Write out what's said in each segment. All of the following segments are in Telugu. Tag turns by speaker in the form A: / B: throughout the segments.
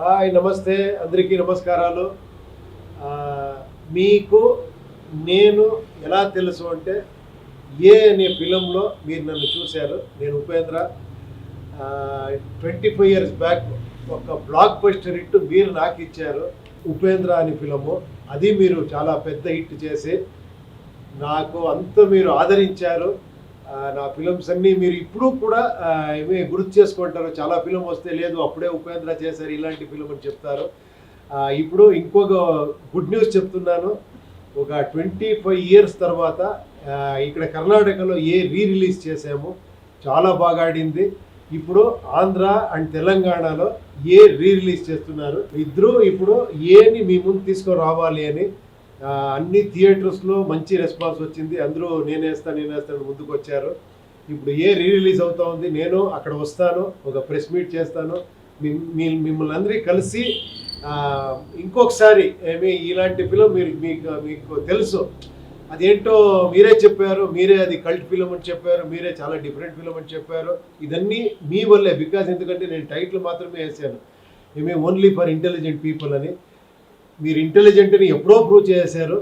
A: హాయ్ నమస్తే అందరికీ నమస్కారాలు. మీకు నేను ఎలా తెలుసు అంటే అనే ఫిలింలో మీరు నన్ను చూశారు. నేను ఉపేంద్ర. 25 ఇయర్స్ బ్యాక్ ఒక బ్లాక్ బస్టర్ హిట్ మీరు నాకు ఇచ్చారు. ఉపేంద్ర అనే ఫిలము అది మీరు చాలా పెద్ద హిట్ చేసి నాకు అంత మీరు ఆదరించారు. నా ఫిలిమ్స్ అన్నీ మీరు ఇప్పుడు కూడా ఏమి గుర్తు చేసుకుంటారు. చాలా ఫిలిం వస్తే లేదు అప్పుడే ఉపేంద్ర చేశారు ఇలాంటి ఫిలిం అని చెప్తారు. ఇప్పుడు ఇంకొక గుడ్ న్యూస్ చెప్తున్నాను. ఒక 25 ఇయర్స్ తర్వాత ఇక్కడ కర్ణాటకలో రిలీజ్ చేసాము. చాలా బాగా ఆడింది. ఇప్పుడు ఆంధ్ర అండ్ తెలంగాణలో రిలీజ్ చేస్తున్నారు. ఇద్దరు ఇప్పుడు ఏని మీ ముందు తీసుకొని రావాలి అని అన్ని థియేటర్స్లో మంచి రెస్పాన్స్ వచ్చింది. అందరూ నేనేస్తాను ముందుకు వచ్చారు. ఇప్పుడు రిలీజ్ అవుతా ఉంది. నేను అక్కడ వస్తాను, ఒక ప్రెస్ మీట్ చేస్తాను. మిమ్మల్ని అందరికీ కలిసి ఇంకొకసారి ఇలాంటి ఫిలిం మీకు తెలుసు అదేంటో మీరే చెప్పారు. మీరే అది కల్ట్ ఫిలిం అని చెప్పారు. మీరే చాలా డిఫరెంట్ ఫిలిం అని చెప్పారు. ఇదన్నీ మీ వల్లే. బికాజ్ ఎందుకంటే నేను టైటిల్ మాత్రమే వేసాను, ఓన్లీ ఫర్ ఇంటెలిజెంట్ పీపుల్ అని. మీరు ఇంటెలిజెంట్ని ఎప్పుడో ప్రూవ్ చేశారు.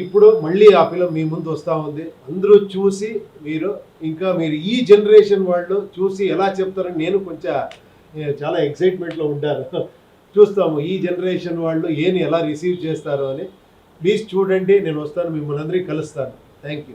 A: ఇప్పుడు మళ్ళీ ఆ ఫిలిం మీ ముందు వస్తూ ఉంది. అందరూ చూసి మీరు ఈ జనరేషన్ వాళ్ళు చూసి ఎలా చెప్తారని నేను చాలా ఎక్సైట్మెంట్లో ఉంటాను. చూస్తాము ఈ జనరేషన్ వాళ్ళు ఎలా రిసీవ్ చేస్తారు అని. ప్లీజ్ చూడండి. నేను వస్తాను, మిమ్మల్ని అందరికీ కలుస్తాను. Thank you.